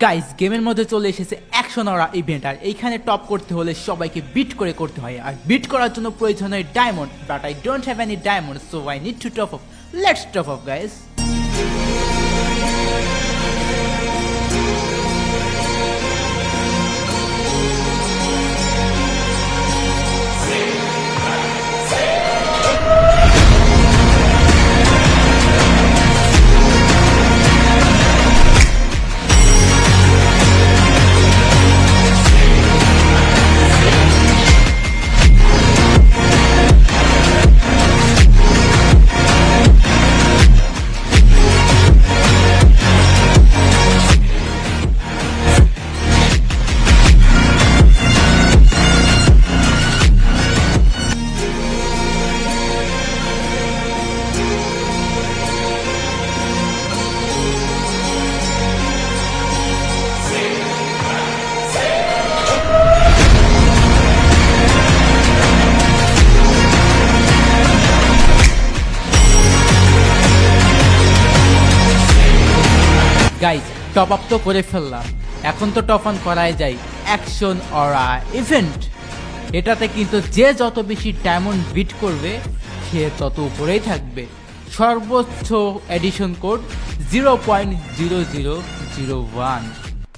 Guys গেমের মধ্যে চলে এসেছে অ্যাকশন অরা ইভেন্ট, আর এইখানে টপ করতে হলে সবাইকে বিট করে করতে হয়, আর বিট করার জন্য প্রয়োজন হয় diamond, but I don't have any diamond, so I need to top up. Let's top up guys. Guys top up তো করে ফেললাম, এখন তো টপ অন করাই যায় অ্যাকশন অরা ইভেন্ট। এটাতে কিন্তু যে যত বেশি ডায়মন্ড বিট করবে সে তত উপরেই থাকবে। সর্বোচ্চ এডিশন কোড 0.0001।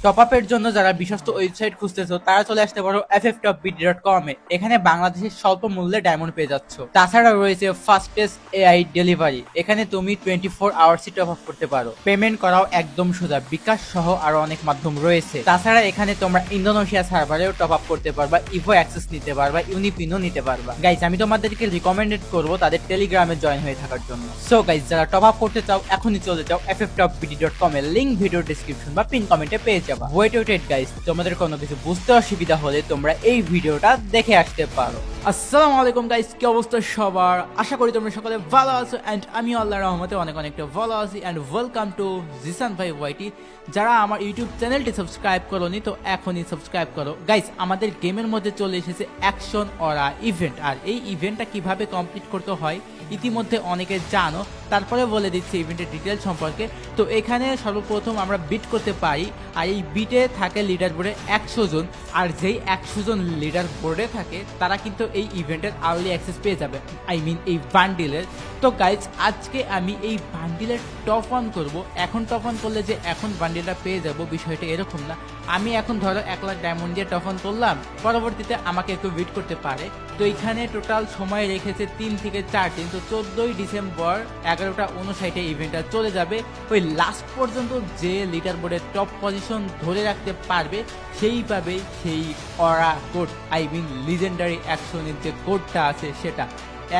টপ আপের জন্য যারা বিশ্বস্ত ওয়েবসাইট খুঁজতেছো তারা চলে আসতে পারো fftoppbit.com এ। এখানে বাংলাদেশের স্বল্প মূল্যে ডায়মন্ড পেয়ে যাচ্ছ। তাছাড়া রয়েছে ফাস্টেস্ট এআই ডেলিভারি, এখানে তুমি 24 আওয়ার্সই টপ আপ করতে পারো। পেমেন্ট করাও একদম সোজা, বিকাশ সহ আরো অনেক মাধ্যম রয়েছে। তাছাড়া এখানে তোমরা ইন্দোনেশিয়া সার্ভারেও টপ আপ করতে পারবা, ইভো অ্যাক্সেস নিতে পারবা, ইউনিপিনও নিতে পারবা। গাইজ আমি তোমাদেরকে রিকমেন্ডেড করবো তাদের টেলিগ্রামে জয়েন হয়ে থাকার জন্য। সো গাইজ যারা টপ আপ করতে চাও এখনই চলে যাও fftoppbit.com এর লিংক ভিডিও ডেসক্রিপশন বা পিন কমেন্টে পেয়ে যাবা। ওয়েট গাইস, তোমাদের কোনো কিছু বুঝতে অসুবিধা হলে তোমরা এই ভিডিওটা দেখে আসতে পারো। আসসালামু আলাইকুম গাইস, কি অবস্থা সবার? আশা করি তোমরা সকলে ভালো আছো এন্ড আমি আল্লাহর রহমতে অনেকটা ভালো আছি। এন্ড ওয়েলকাম টু জিসান ভাই ওয়াইটি। যারা আমার ইউটিউব চ্যানেলটি সাবস্ক্রাইব করোনি তো এখনই সাবস্ক্রাইব করো। গাইস আমাদের গেমের মধ্যে চলে এসেছে অ্যাকশন অরা ইভেন্ট, আর এই ইভেন্টটা কিভাবে কমপ্লিট করতে হয় ইতিমধ্যে অনেকে জানো, তারপরে বলে দিচ্ছি ইভেন্টের ডিটেল সম্পর্কে। তো এখানে সর্বপ্রথম আমরা বিট করতে পারি, আর এই বিটে থাকে লিডার বোর্ডে 100 জন, আর যেই 100 জন লিডার বোর্ডে থাকে তারা কিন্তু এই ইভেন্টের আর্লি অ্যাক্সেস পেয়ে যাবে, আই মিন এই বান্ডিলের। তো গাইজ আজকে আমি এই বান্ডিলের টপ অন করব। এখন টপ অন করলে যে এখন বান্ডিলটা পেয়ে যাব বিষয়টা এরকম না। আমি এখন ধরো 1 লাখ ডায়মন্ড দিয়ে টপ অন করলাম, পরবর্তীতে আমাকে একটু ওয়েট করতে পারে। তো এখানে টোটাল সময় রেখেছে 3 থেকে 4 দিন। তো 14ই ডিসেম্বর 11:59 ইভেন্টটা চলে যাবে। ওই লাস্ট পর্যন্ত যে লিডার বোর্ডের টপ পজিশন ধরে রাখতে পারবে সেইভাবেই সেই অরা কোড, আই মিন লিজেন্ডারি অ্যাকশনের যে কোডটা আছে সেটা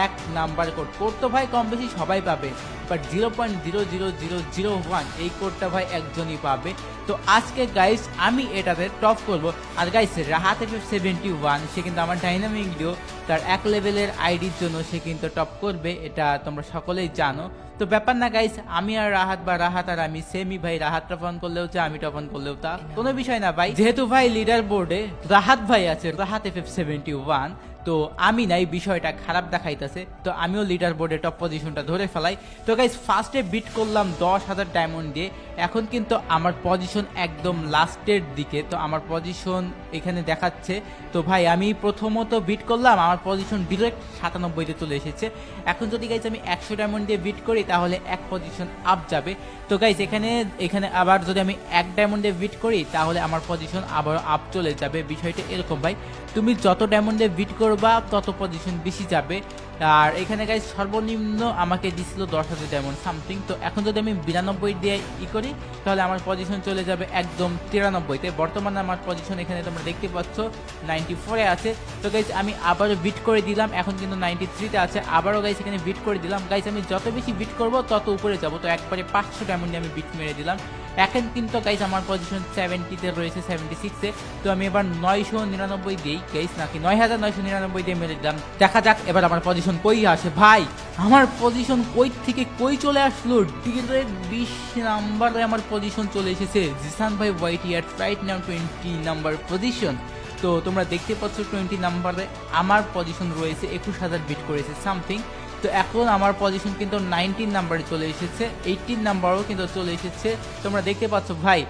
1 নাম্বার কোড তো ভাই কম বেশি সবাই পাবে, বাট 0.00001 এই কোডটা ভাই একজনই পাবে। তো আজকে গাইস আমি এটাতে টপ করব। আর গাইস রাহাত FF71 সে কিন্তু আমার ডাইনামিক ডিও, তার 1 লেভেলের আইডির জন্য সে কিন্তু টপ করবে, এটা তোমরা সকলেই জানো। তো ব্যাপার না গাইস, আমি আর রাহাত বা রাহাত আর আমি সেমি ভাই, রাহাত টপ অন করলেও তা আমি টপ অন করলেও তা কোনো বিষয় না ভাই। যেহেতু ভাই লিডার বোর্ডে রাহাত ভাই আছে, রাহাত FF71, তো আমি না এই বিষয়টা খারাপ দেখাইতেছে, তো আমিও লিডার বোর্ডে টপ পজিশনটা ধরে ফেলাই। তো গাইস ফার্স্টে বিট করলাম 10,000 ডায়মন্ড দিয়ে, এখন কিন্তু আমার পজিশন একদম লাস্টের দিকে। তো আমার পজিশন এখানে দেখাচ্ছে। তো ভাই আমি প্রথমত বিট করলাম, আমার পজিশন ডিরেক্ট 97তে চলে এসেছে। এখন যদি গাইস আমি 100 ডায়মন্ড দিয়ে বিট করি তাহলে 1 পজিশন আপ যাবে। তো গাইস এখানে আবার যদি আমি 1 ডায়মন্ড দিয়ে বিট করি তাহলে আমার পজিশন আবার আপ চলে যাবে। বিষয়টা এরকম ভাই, তুমি যত ডায়মন্ড দিয়ে বিট করবা তত পজিশন বেশি যাবে। আর এখানে গাইস সর্বনিম্ন আমাকে দিছিল 10,000 ডায়মন্ড সামথিং। তো এখন যদি আমি 92 দিয়ে করি তাহলে আমার পজিশন চলে যাবে একদম 93তে। বর্তমানে আমার পজিশন এখানে তোমরা দেখতে পাচ্ছ 94-এ আছে। তো গাইস আমি আবারও বিট করে দিলাম, এখন কিন্তু 93তে আছে। আবারও গাইস এখানে বিট করে দিলাম। গাইস আমি যত বেশি বিট করব তত উপরে যাব। তো একবারে 500 ডায়মন্ড দিয়ে আমি বিট মেরে দিলাম। এখন কিন্তু গাইস আমার পজিশন 70তে রয়েছে, 76-এ। তো আমি এবার 999 দিই গাইস, নাকি 9,999 দিয়ে মেরে দিলাম। দেখা যাক এবার আমার পজিশন কই আসে। ভাই আমার পজিশন কই থেকে কই চলে আসলো, ডিরেক্ট 20 নাম্বারে আমার পজিশন চলে এসেছে। জিসান ভাই YT at right now 20 number position. তো তোমরা দেখতে পাচ্ছ 20 নাম্বারে আমার পজিশন রয়েছে, 21,000 বিট করেছে সামথিং। তো এখন আমার পজিশন কিন্তু 19 নাম্বারে চলে এসেছে, 18 নাম্বারও কিন্তু চলে এসেছে। তোমরা দেখতে পাচ্ছ ভাই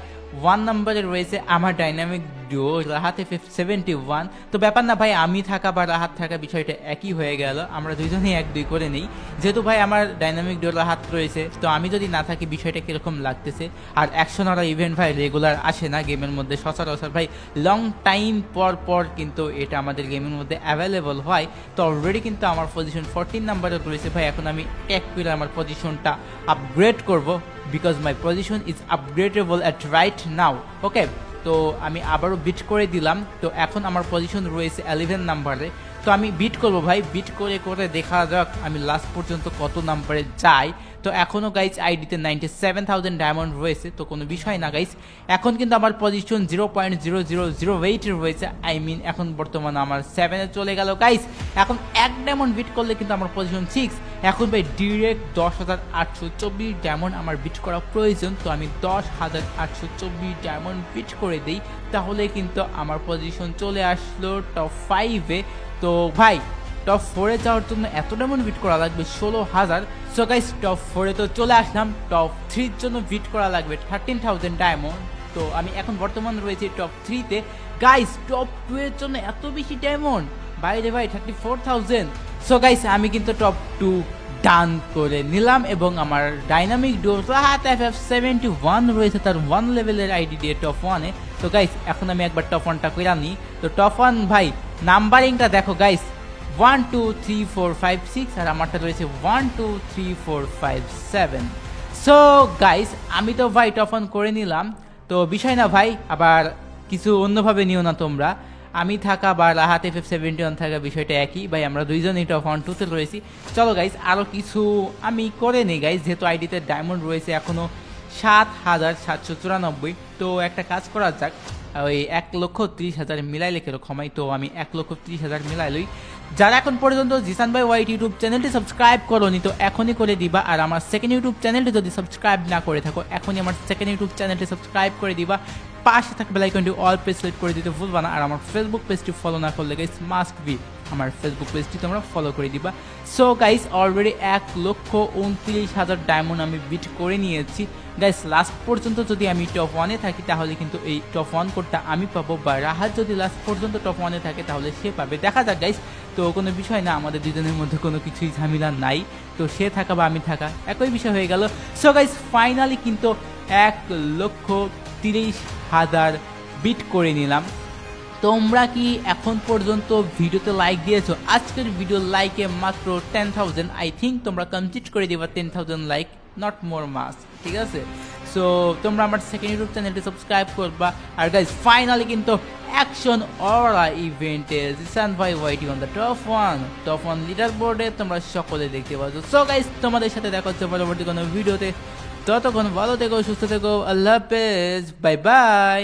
1 নম্বরে রয়েছে আমার ডাইনামিক ডিও রাহাত FF71। তো ব্যাপার না ভাই, আমি থাকা বা রাহাত থাকা বিষয়টা একই হয়ে গেল, আমরা দুইজনেই 1-2 করে নেই। যেহেতু ভাই আমার ডাইনামিক ডিও রাহাত রয়েছে, তো আমি যদি না থাকি বিষয়টা কিরকম লাগতেছে। আর অ্যাকশন আর ইভেন্ট ভাই রেগুলার আসে না গেমের মধ্যে, সচরাচর ভাই লং টাইম পর পর কিন্তু এটা আমাদের গেমের মধ্যে অ্যাভেলেবল হয়। তো অলরেডি কিন্তু আমার পজিশন 14 নাম্বারে রয়েছে ভাই। এখন আমি এক করে আমার পজিশনটা আপগ্রেড করব, because my position is upgradeable at right now. Okay, তো আমি আবারও বিট করে দিলাম। তো এখন আমার পজিশন রয়েছে 11 নাম্বারে। তো আমি বিট করব ভাই, বিট করে করে দেখা যাক আমি লাস্ট পর্যন্ত কত নাম্বারে যাই। তো এখনও গাইজ আইডিতে 97,000 ডায়মন্ড রয়েছে, তো কোনো বিষয় না গাইজ। এখন কিন্তু আমার পজিশন 0.0008 রয়েছে, আই মিন এখন বর্তমানে আমার 7-এ চলে গেল গাইজ। এখন এক ডায়মন্ড বিট করলে কিন্তু আমার পজিশন 6। এখন ভাই ডিরেক্ট 10,824 ডায়মন্ড আমার বিট করা প্রয়োজন। তো আমি 10,824 ডায়মন্ড বিট করে দিই, তাহলে কিন্তু আমার পজিশন চলে আসলো টপ 5-এ। তো ভাই টপ 4-এ যাওয়ার জন্য এত ডায়মন্ড বিট করা লাগবে 16,000। সো গাইস টপ 4-এ তো চলে আসলাম। টপ 3-র জন্য বিট করা লাগবে 13,000 ডায়মন্ড। তো আমি এখন বর্তমান রয়েছে টপ 3-তে গাইস। টপ 2-এর জন্য এত বেশি ডায়মন্ড বাইরে ভাই 34,000। সো গাইস আমি কিন্তু টপ 2 ডান করে নিলাম এবং আমার ডাইনামিক ডিও রাহাত FF71 রয়েছে তার 1 লেভেলের আইডি দিয়ে টপ 1-এ। তো গাইস এখন আমি একবার টপ 1টা করে আনি। তো টপ 1 ভাই নাম্বারিংটা দেখো গাইস, 1 2 3 4 5 6, আর আমারটা রয়েছে 1 2 3 4 5 7। সো গাইস আমি তো ভাই টপ 1 করে নিলাম। তো বিষয় না ভাই, আবার কিছু অন্যভাবে নিও না তোমরা। আমি থাকা বা রাহাত FF71 থাকা বিষয়টা একই ভাই, আমরা দুইজনই টপ 1-2-তে রয়েছি। চলো গাইস আরও কিছু আমি করে নিই গাইস, যেহেতু আইডিতে ডায়মন্ড রয়েছে এখনও 7,794। তো একটা কাজ করা যাক, ওই 1,30,000 মিলাইলে কিরকম হয়। তো আমি 1,30,000 মিলাই লই। যারা এখন পর্যন্ত জিসান ভাই ওয়াইট ইউটিউব চ্যানেলটি সাবস্ক্রাইব করোনি তো এখনই করে দিবা। আর আমার সেকেন্ড ইউটিউব চ্যানেলটি যদি সাবস্ক্রাইব না করে থাকো, এখনই আমার সেকেন্ড ইউটিউব চ্যানেলটি সাবস্ক্রাইব করে দিবা। পাশে থাকা বেল আইকনটি অল প্রেস সিলেক্ট করে দিতে ভুলবা না। আর আমার ফেসবুক পেজটি ফলো না করলে গাইস মাস্ট বি আমার ফেসবুক পেজটি তোমরা ফলো করে দিবা। সো গাইস অলরেডি 1,29,000 ডায়মন্ড আমি বিট করে নিয়েছি গাইস। লাস্ট পর্যন্ত যদি আমি টপ 1-এ থাকি তাহলে কিন্তু এই টপ 1 কোডটা আমি পাবো, বা রাহাত যদি লাস্ট পর্যন্ত টপ 1-এ থাকে তাহলে সে পাবে। দেখা যাক গাইস, তো কোনো বিষয় না, আমাদের দুজনের মধ্যে কোনো কিছুই ঝামেলা নাই। তো সে থাকা বা আমি থাকা একই বিষয় হয়ে গেল। সো গাইস ফাইনালি কিন্তু 1,30,000 বিট করে নিলাম। তোমরা কি এখন পর্যন্ত ভিডিওতে লাইক দিয়েছো? আজকের ভিডিও লাইকে মাত্র 10,000। আই থিঙ্ক তোমরা কমপ্লিট করে দিবা 10,000 লাইক, নট মোর মাস, ঠিক আছে? সো তোমরা আমার সেকেন্ড ইউটিউব চ্যানেলটি সাবস্ক্রাইব করবা। আর গাইজ ফাইনালি কিন্তু অ্যাকশন অরা ইভেন্টে জিসান ভাই ওয়াইটি অন দ্য টপ 1 লিডার বোর্ডে তোমরা সকলে দেখতে পাচ্ছ। সো গাইজ তোমাদের সাথে দেখা হচ্ছে পরবর্তী কোনো ভিডিওতে। ততক্ষণ ভালো থেকো, সুস্থ থেকো, আল্লাহ হাফেজ, বাই বাই।